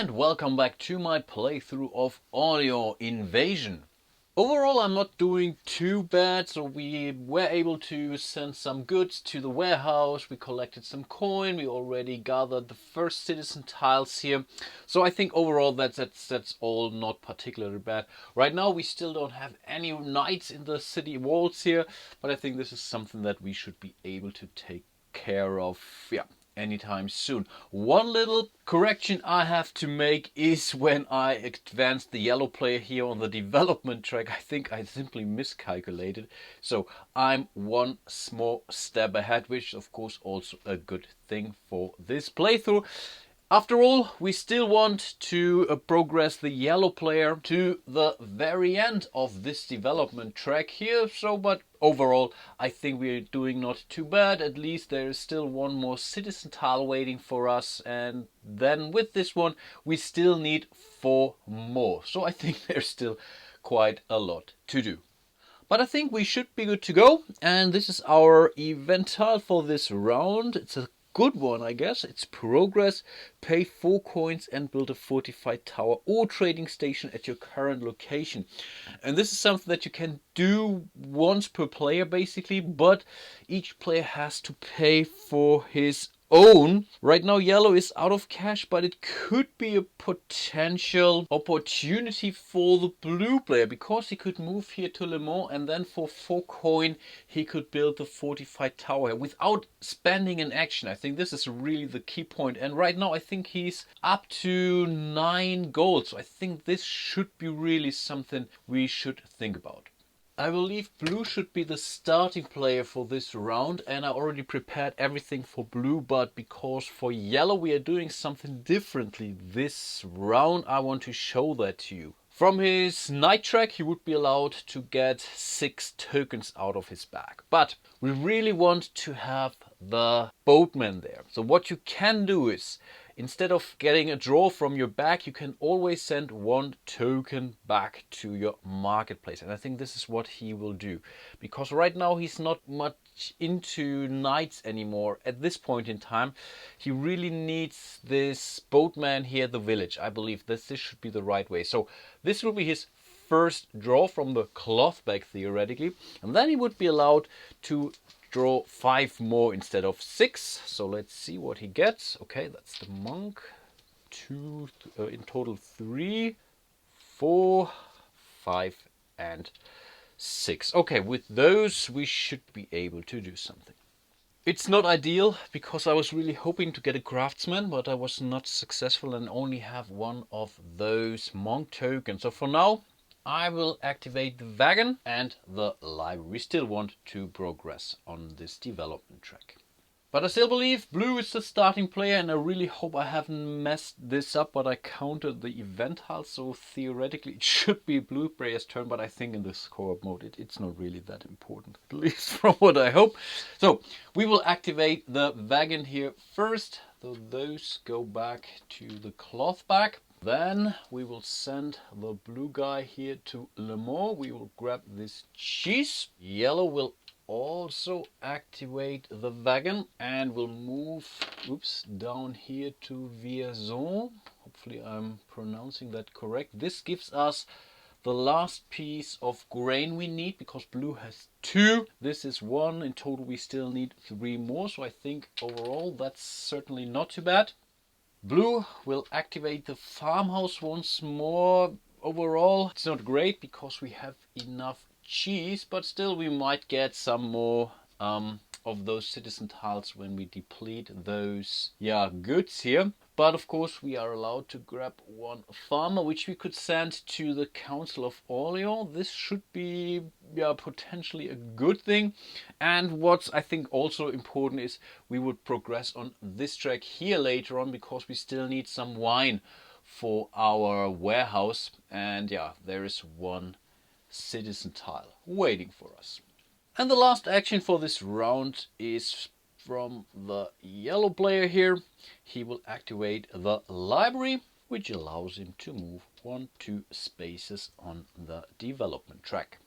and welcome back to my playthrough of Orléans Invasion. Overall, I'm not doing too bad, so we were able to send some goods to the warehouse, we collected some coin, we already gathered the first citizen tiles here. So I think overall that's all not particularly bad. Right now we still don't have any knights in the city walls here, but I think this is something that we should be able to take care of, anytime soon. One little correction I have to make is when I advanced the yellow player here on the development track. I think I simply miscalculated. So I'm one small step ahead, which is of course also a good thing for this playthrough. After all, we still want to progress the yellow player to the very end of this development track here. But overall, I think we're doing not too bad. At least there is still one more citizen tile waiting for us. And then with this one, we still need 4 more. So I think there's still quite a lot to do. But I think we should be good to go. And this is our event tile for this round. It's a good one, I guess. It's progress, pay 4 coins and build a fortified tower or trading station at your current location. And this is something that you can do once per player basically, but each player has to pay for his own. Right now yellow is out of cash, but it could be a potential opportunity for the blue player, because he could move here to Le Mans and then for 4 coin he could build the fortified tower without spending an action. I think this is really the key point, and right now I think he's up to 9 gold, so I think this should be really something we should think about. I believe blue should be the starting player for this round, and I already prepared everything for blue, but because for yellow we are doing something differently this round, I want to show that to you. From his knight track he would be allowed to get 6 tokens out of his bag, but we really want to have the boatman there. So what you can do is, instead of getting a draw from your bag, you can always send 1 token back to your marketplace. And I think this is what he will do, because right now he's not much into knights anymore at this point in time. He really needs this boatman here at the village. I believe this should be the right way. So this will be his first draw from the cloth bag theoretically, and then he would be allowed to draw 5 more instead of 6. So let's see what he gets. Okay, that's the monk. 2 in total, 3, 4, 5 and 6. Okay, with those we should be able to do something. It's not ideal, because I was really hoping to get a craftsman, but I was not successful and only have 1 of those monk tokens. So for now I will activate the wagon and the library. We still want to progress on this development track. But I still believe blue is the starting player, and I really hope I haven't messed this up, but I counted the event tile, so theoretically it should be blue player's turn, but I think in this co-op mode it's not really that important, at least from what I hope. So we will activate the wagon here first, so those go back to the cloth bag. Then we will send the blue guy here to Le Mans. We will grab this cheese. Yellow will also activate the wagon and will move down here to Vierzon. Hopefully I'm pronouncing that correct. This gives us the last piece of grain we need, because blue has 2. This is 1. In total we still need 3 more. So I think overall that's certainly not too bad. Blue will activate the farmhouse once more. Overall it's not great because we have enough cheese, but still we might get some more of those citizen tiles when we deplete those goods here. But of course we are allowed to grab 1 farmer, which we could send to the Council of Orléans. This should be potentially a good thing. And what's I think also important is we would progress on this track here later on, because we still need some wine for our warehouse, and there is 1 citizen tile waiting for us. And the last action for this round is from the yellow player here. He will activate the library, which allows him to move 1-2 spaces on the development track.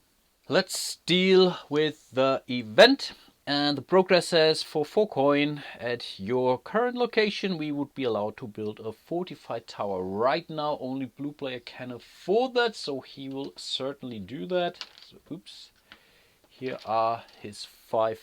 Let's deal with the event. And the progress says for 4 coin at your current location we would be allowed to build a fortified tower. Right now only blue player can afford that, so he will certainly do that. So oops, here are his 4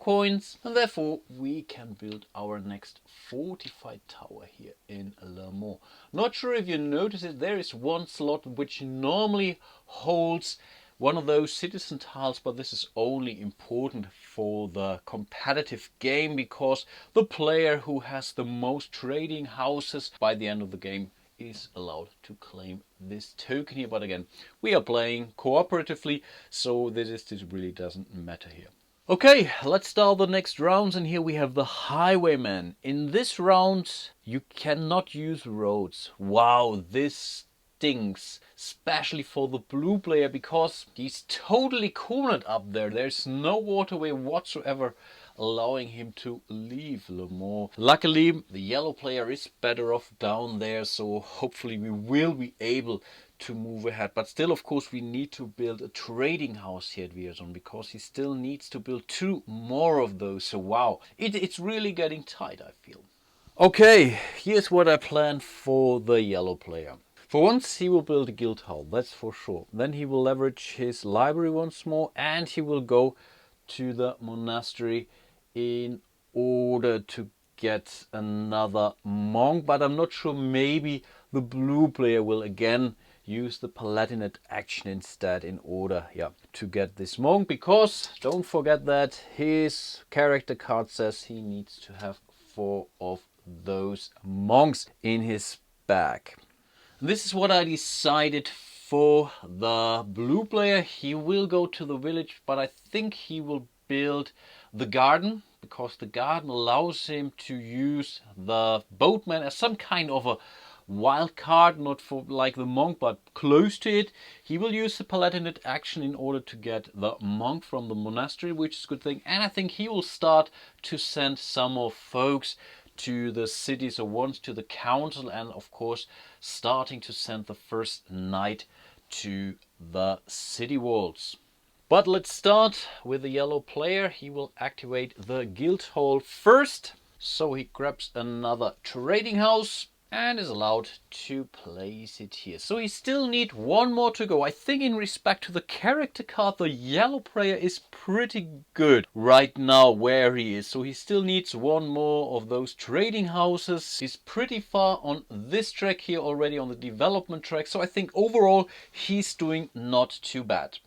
coins, and therefore we can build our next fortified tower here in Le Mans. Not sure if you notice it, there is one slot which normally holds one of those citizen tiles, but this is only important for the competitive game because the player who has the most trading houses by the end of the game is allowed to claim this token here. But again, we are playing cooperatively, so this really doesn't matter here. Okay, let's start the next rounds, and here we have the Highwayman. In this round, you cannot use roads. Wow, this stinks, especially for the blue player, because he's totally cornered up there. There's no waterway whatsoever allowing him to leave Le Mans. Luckily, the yellow player is better off down there, so hopefully we will be able to move ahead. But still, of course, we need to build a trading house here at Vierzon, because he still needs to build 2 more of those. So wow, it's really getting tight, I feel. Okay, here's what I planned for the yellow player. For once he will build a guild hall, that's for sure. Then he will leverage his library once more, and he will go to the monastery in order to get another monk. But I'm not sure, maybe the blue player will again use the Palatinate action instead in order to get this monk, because don't forget that his character card says he needs to have 4 of those monks in his bag. This is what I decided for the blue player. He will go to the village, but I think he will build the garden, because the garden allows him to use the boatman as some kind of a wild card, not for like the monk, but close to it. He will use the Palatinate action in order to get the monk from the monastery, which is a good thing. And I think he will start to send some more folks to the cities, or once to the council, and of course starting to send the first knight to the city walls. But let's start with the yellow player. He will activate the guild hall first, so he grabs another trading house and is allowed to place it here. So he still needs 1 more to go. I think in respect to the character card, the yellow player is pretty good right now where he is. So he still needs 1 more of those trading houses. He's pretty far on this track here already, on the development track. So I think overall he's doing not too bad.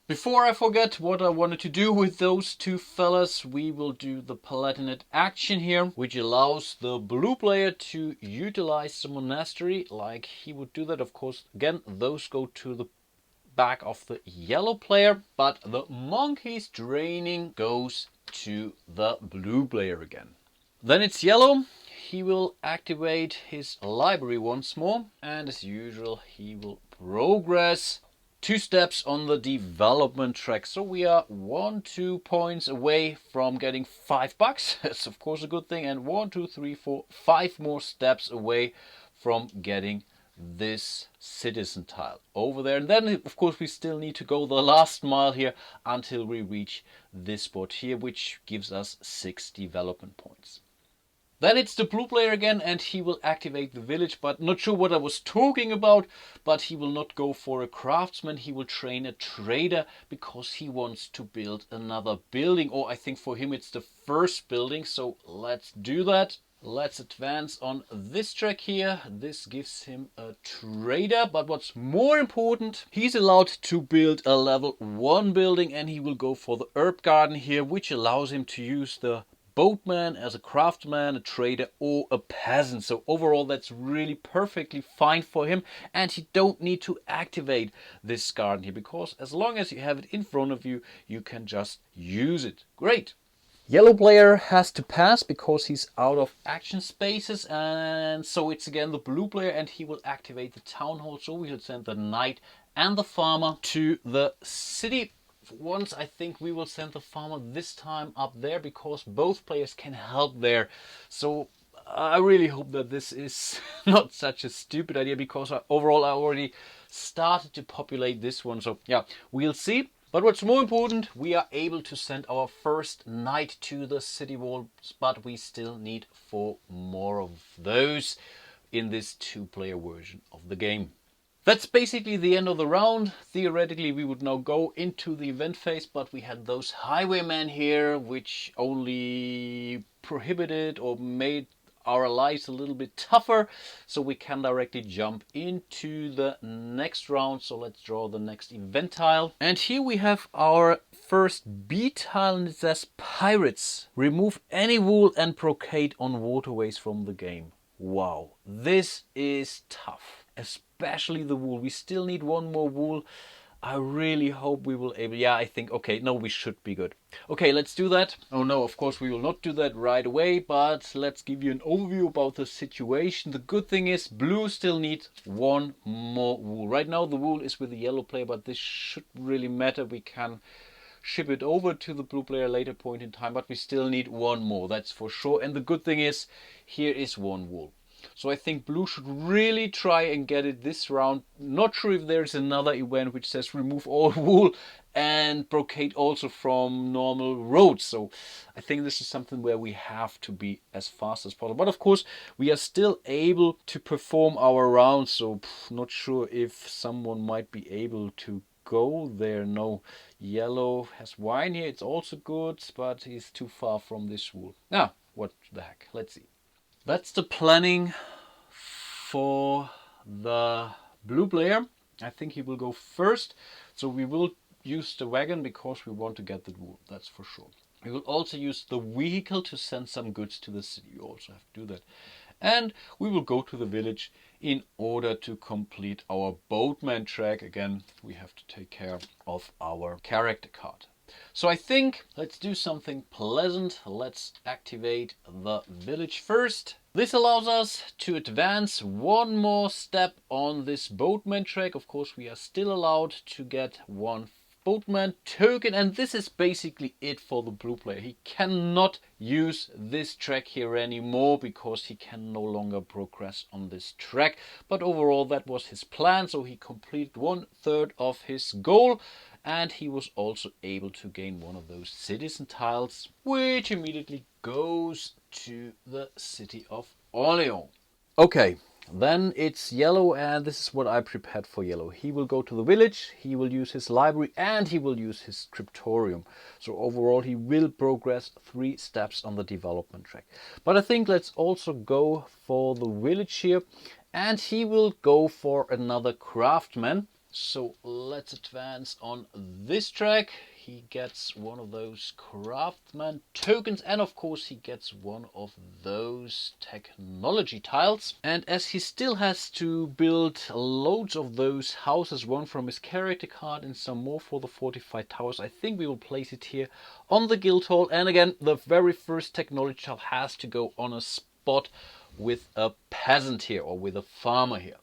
Before I forget what I wanted to do with those 2 fellas, we will do the Palatinate action here, which allows the blue player to utilize the monastery like he would do that. Of course, again, those go to the back of the yellow player, but the monk he's draining goes to the blue player again. Then it's yellow. He will activate his library once more, and as usual, he will progress 2 steps on the development track. So we are 1-2 points away from getting $5. That's of course a good thing. And 1, 2, 3, 4, 5 more steps away from getting this citizen tile over there. And then of course we still need to go the last mile here until we reach this spot here, which gives us 6 development points. Then it's the blue player again, and he will activate the village, but not sure what I was talking about. But he will not go for a craftsman, he will train a trader, because he wants to build another building, or I think for him it's the first building. So let's do that. Let's advance on this track here. This gives him a trader, but what's more important, he's allowed to build a level 1 building, and he will go for the herb garden here, which allows him to use the boatman as a craftsman, a trader, or a peasant. So overall that's really perfectly fine for him, and you don't need to activate this garden here, because as long as you have it in front of you, you can just use it. Great. Yellow player has to pass because he's out of action spaces, and so it's again the blue player, and he will activate the town hall. So we will send the knight and the farmer to the city. Once I think we will send the farmer this time up there, because both players can help there. So I really hope that this is not such a stupid idea, because overall I already started to populate this one. So yeah, we'll see. But what's more important, we are able to send our first knight to the city walls, but we still need 4 more of those in this 2-player version of the game. That's basically the end of the round. Theoretically, we would now go into the event phase, but we had those highwaymen here, which only prohibited or made our lives a little bit tougher, so we can directly jump into the next round. So let's draw the next event tile. And here we have our first B tile, and it says Pirates. Remove any wool and brocade on waterways from the game. Wow, this is tough, especially the wool. We still need 1 more wool. I really hope we will able, yeah, I think, okay, no, we should be good. Okay, let's do that. Oh no, of course we will not do that right away, but let's give you an overview about the situation. The good thing is blue still needs 1 more wool. Right now the wool is with the yellow player, but this shouldn't really matter. We can ship it over to the blue player later point in time, but we still need 1 more, that's for sure. And the good thing is, here is 1 wool. So I think blue should really try and get it this round. Not sure if there's another event which says remove all wool and brocade also from normal roads. So I think this is something where we have to be as fast as possible. But of course, we are still able to perform our rounds. So not sure if someone might be able to go there. No, yellow has wine here. It's also good, but he's too far from this wool. Now, what the heck? Let's see. That's the planning for the blue player. I think he will go first. So we will use the wagon because we want to get the wool, that's for sure. We will also use the vehicle to send some goods to the city. You also have to do that. And we will go to the village in order to complete our boatman track. Again, we have to take care of our character card. So I think let's do something pleasant. Let's activate the village first. This allows us to advance 1 more step on this boatman track. Of course, we are still allowed to get 1 boatman token, and this is basically it for the blue player. He cannot use this track here anymore because he can no longer progress on this track. But overall, that was his plan. So he completed 1/3 of his goal. And he was also able to gain 1 of those citizen tiles, which immediately goes to the city of Orléans. Okay, then it's yellow, and this is what I prepared for yellow. He will go to the village, he will use his library, and he will use his scriptorium. So overall, he will progress 3 steps on the development track. But I think let's also go for the village here, and he will go for another craftsman. So let's advance on this track. He gets 1 of those craftsman tokens, and of course he gets 1 of those technology tiles. And as he still has to build loads of those houses, 1 from his character card and some more for the fortified towers, I think we will place it here on the guild hall. And again, the very first technology tile has to go on a spot with a peasant here, or with a farmer here.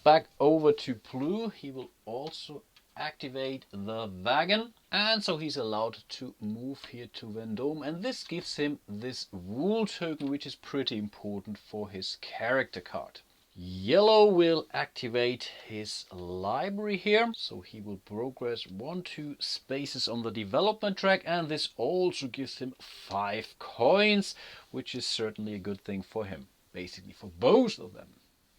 Back over to blue, he will also activate the wagon, and so he's allowed to move here to Vendôme, and this gives him this wool token, which is pretty important for his character card. Yellow will activate his library here, so he will progress 1-2 spaces on the development track, and this also gives him 5 coins, which is certainly a good thing for him, basically for both of them.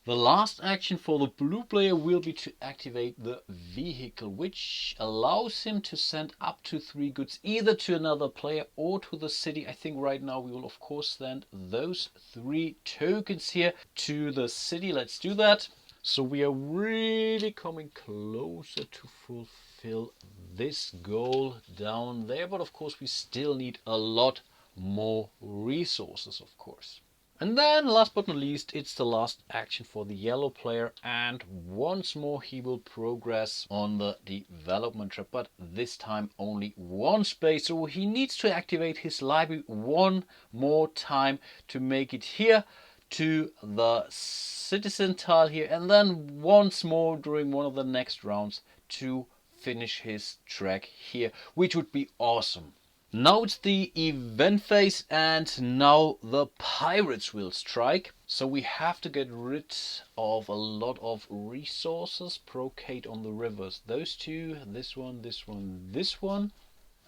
The last action for the blue player will be to activate the vehicle, which allows him to send up to 3 goods either to another player or to the city. I think right now we will of course send those 3 tokens here to the city. Let's do that. So we are really coming closer to fulfill this goal down there, but of course we still need a lot more resources, of course. And then, last but not least, it's the last action for the yellow player, and once more he will progress on the development track, but this time only 1 space. So he needs to activate his library 1 more time to make it here to the citizen tile here, and then once more during one of the next rounds to finish his track here, which would be awesome. Now it's the event phase, and now the pirates will strike. So we have to get rid of a lot of resources. Procade on the rivers. Those two, this one, this one, this one.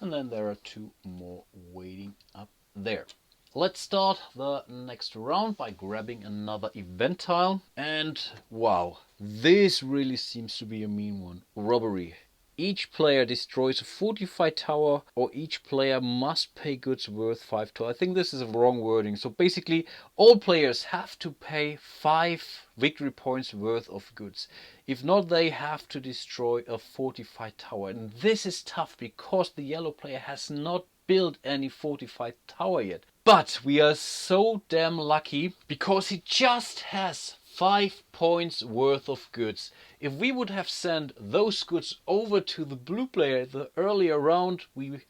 And then there are two more waiting up there. Let's start the next round by grabbing another event tile. And wow, this really seems to be a mean one. Robbery. Each player destroys a fortified tower, or each player must pay goods worth 5 to. I think this is a wrong wording. So basically, all players have to pay 5 victory points worth of goods. If not, they have to destroy a fortified tower. And this is tough because the yellow player has not built any fortified tower yet. But we are so damn lucky because he just has 5 points worth of goods. If we would have sent those goods over to the blue player the earlier round, we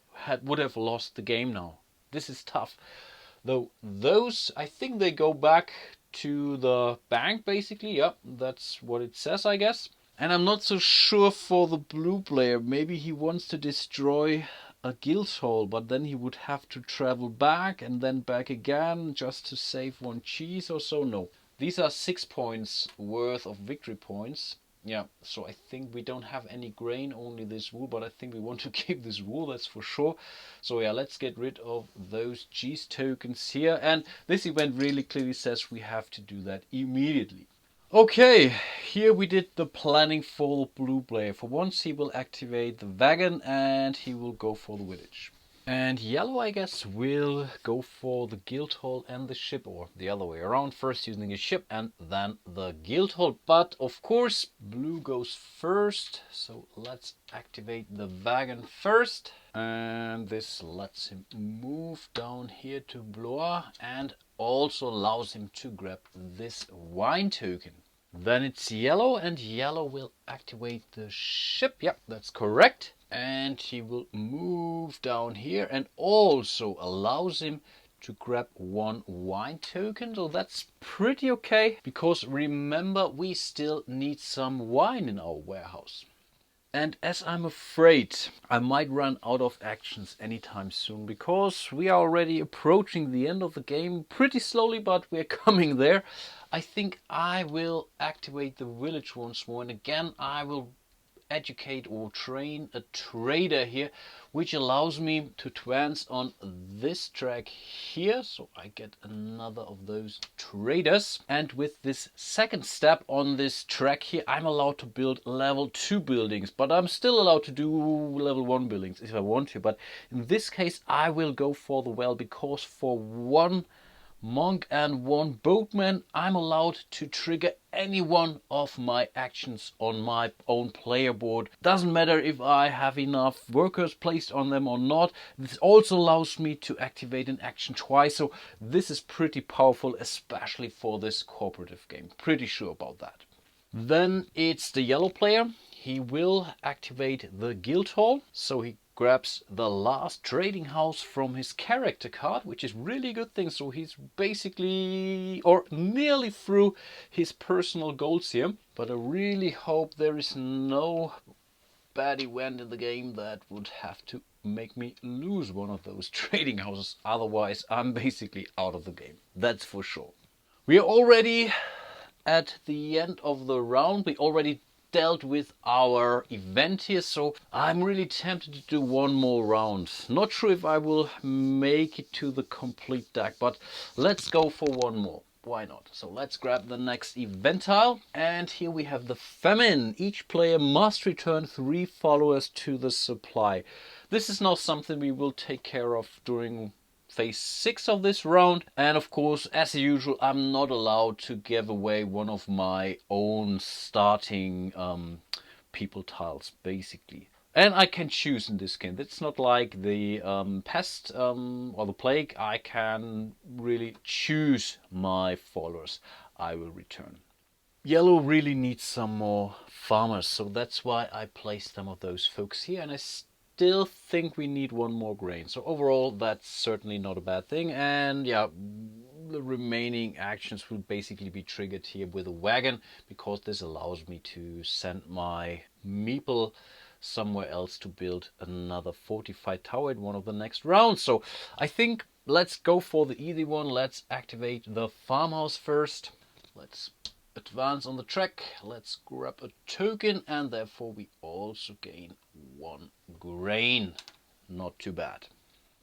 would have lost the game now. This is tough. Though those, I think they go back to the bank basically. Yep, that's what it says, I guess. And I'm not so sure for the blue player. Maybe he wants to destroy a guild hall, but then he would have to travel back and then back again just to save 1 cheese or so. No. These are 6 points worth of victory points. Yeah, so I think we don't have any grain, only this wool, but I think we want to keep this wool, that's for sure. So yeah, let's get rid of those cheese tokens here. And this event really clearly says we have to do that immediately. Okay, here we did the planning for the blue player. For once he will activate the wagon and he will go for the village. And yellow, I guess, will go for the guild hall and the ship, or the other way around. First using a ship and then the guild hall. But of course, blue goes first. So let's activate the wagon first. And this lets him move down here to Blois and also allows him to grab this wine token. Then it's yellow, and yellow will activate the ship. Yep, that's correct. And he will move down here and also allows him to grab 1 wine token. So that's pretty okay, because remember, we still need some wine in our warehouse. And as I'm afraid I might run out of actions anytime soon, because we are already approaching the end of the game pretty slowly, but we're coming there. I think I will activate the village once more, and again I will educate or train a trader here, which allows me to advance on this track here. So I get another of those traders, and with this second step on this track here, I'm allowed to build level 2 buildings, but I'm still allowed to do level 1 buildings if I want to. But in this case I will go for the well, because for 1 monk and 1 boatman, I'm allowed to trigger any one of my actions on my own player board. Doesn't matter if I have enough workers placed on them or not. This also allows me to activate an action twice, so this is pretty powerful, especially for this cooperative game. Pretty sure about that. Then it's the yellow player. He will activate the guild hall, so he grabs the last trading house from his character card, which is really a good thing. So he's basically, or nearly through his personal goals here. But I really hope there is no bad event in the game that would have to make me lose one of those trading houses. Otherwise, I'm basically out of the game. That's for sure. We are already at the end of the round. We already dealt with our event here, so I'm really tempted to do one more round. Not sure if I will make it to the complete deck, but let's go for one more. Why not? So let's grab the next event tile, and here we have the famine. Each player must return 3 followers to the supply. This is now something we will take care of during phase 6 of this round, and of course, as usual, I'm not allowed to give away one of my own starting people tiles, basically. And I can choose in this game. It's not like the pest or the plague. I can really choose my followers I will return. Yellow really needs some more farmers, so that's why I placed some of those folks here, and I still think we need 1 more grain. So overall, that's certainly not a bad thing. And yeah, the remaining actions will basically be triggered here with a wagon, because this allows me to send my meeple somewhere else to build another fortified tower in one of the next rounds. So I think let's go for the easy one. Let's activate the farmhouse first. Let's advance on the track. Let's grab a token, and therefore we also gain 1 grain. Not too bad.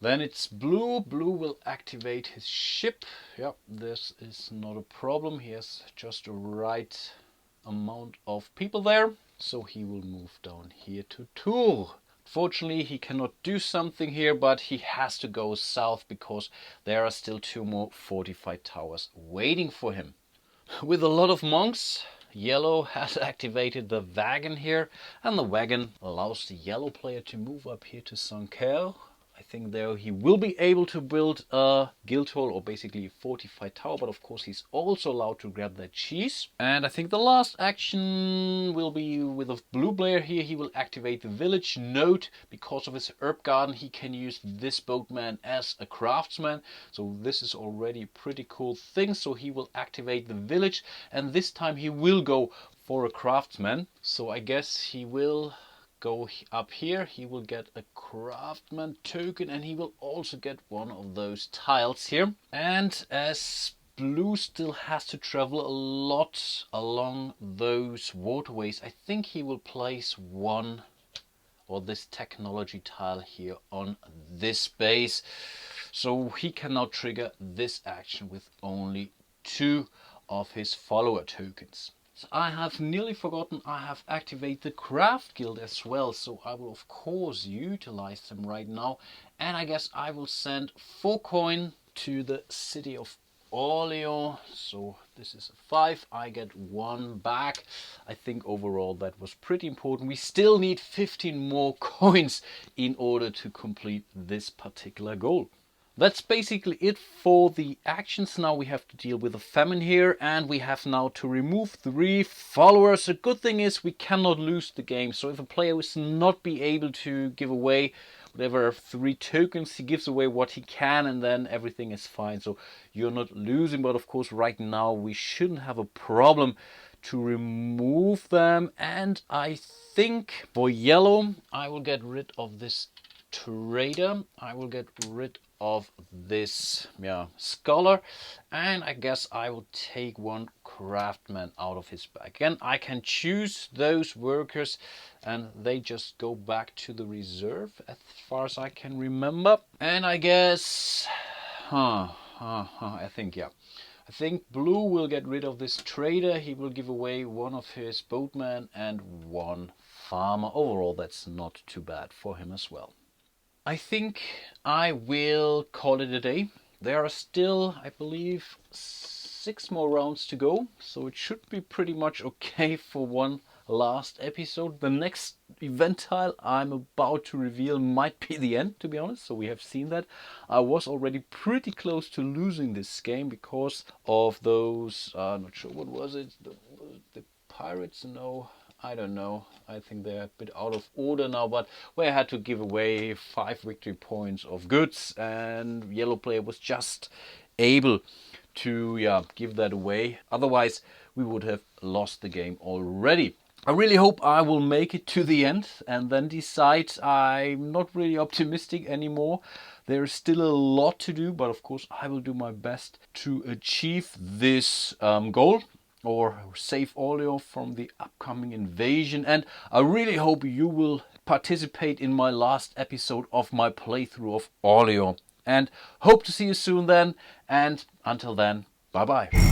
Then it's blue. Blue will activate his ship. Yep, this is not a problem. He has just the right amount of people there. So he will move down here to Tours. Fortunately, he cannot do something here, but he has to go south because there are still 2 more fortified towers waiting for him. With a lot of monks, yellow has activated the wagon here, and the wagon allows the yellow player to move up here to Sancerre. I think there he will be able to build a guild hall, or basically a fortified tower, but of course he's also allowed to grab that cheese. And I think the last action will be with a blue player here. He will activate the village node. Because of his herb garden, he can use this boatman as a craftsman. So this is already a pretty cool thing. So he will activate the village, and this time he will go for a craftsman. So I guess he will go up here. He will get a craftsman token, and he will also get one of those tiles here. And as blue still has to travel a lot along those waterways, I think he will place one, or this technology tile here on this base. So he can now trigger this action with only 2 of his follower tokens. I have nearly forgotten, I have activated the craft guild as well, so I will of course utilize them right now. And I guess I will send 4 coin to the city of Orléans. So this is a 5, I get 1 back. I think overall that was pretty important. We still need 15 more coins in order to complete this particular goal. That's basically it for the actions. Now we have to deal with a famine here, and we have now to remove 3 followers. The good thing is we cannot lose the game. So if a player is not be able to give away whatever 3 tokens, he gives away what he can, and then everything is fine. So you're not losing, but of course right now we shouldn't have a problem to remove them. And I think for yellow, I will get rid of this trader. I will get rid of this scholar, and I guess I will take 1 craftsman out of his bag. Again, I can choose those workers and they just go back to the reserve as far as I can remember. And I guess I think blue will get rid of this trader. He will give away 1 of his boatmen and 1 farmer. Overall, that's not too bad for him as well. I think I will call it a day. There are still, I believe, 6 more rounds to go, so it should be pretty much okay for one last episode. The next event tile I'm about to reveal might be the end, to be honest, so we have seen that. I was already pretty close to losing this game because of those, not sure, what was it, the pirates? No, I don't know. I think they're a bit out of order now, but where I had to give away 5 victory points of goods, and yellow player was just able to give that away. Otherwise, we would have lost the game already. I really hope I will make it to the end and then decide. I'm not really optimistic anymore. There is still a lot to do, but of course I will do my best to achieve this goal, or save Orléans from the upcoming invasion. And I really hope you will participate in my last episode of my playthrough of Orléans. And hope to see you soon then. And until then, bye bye.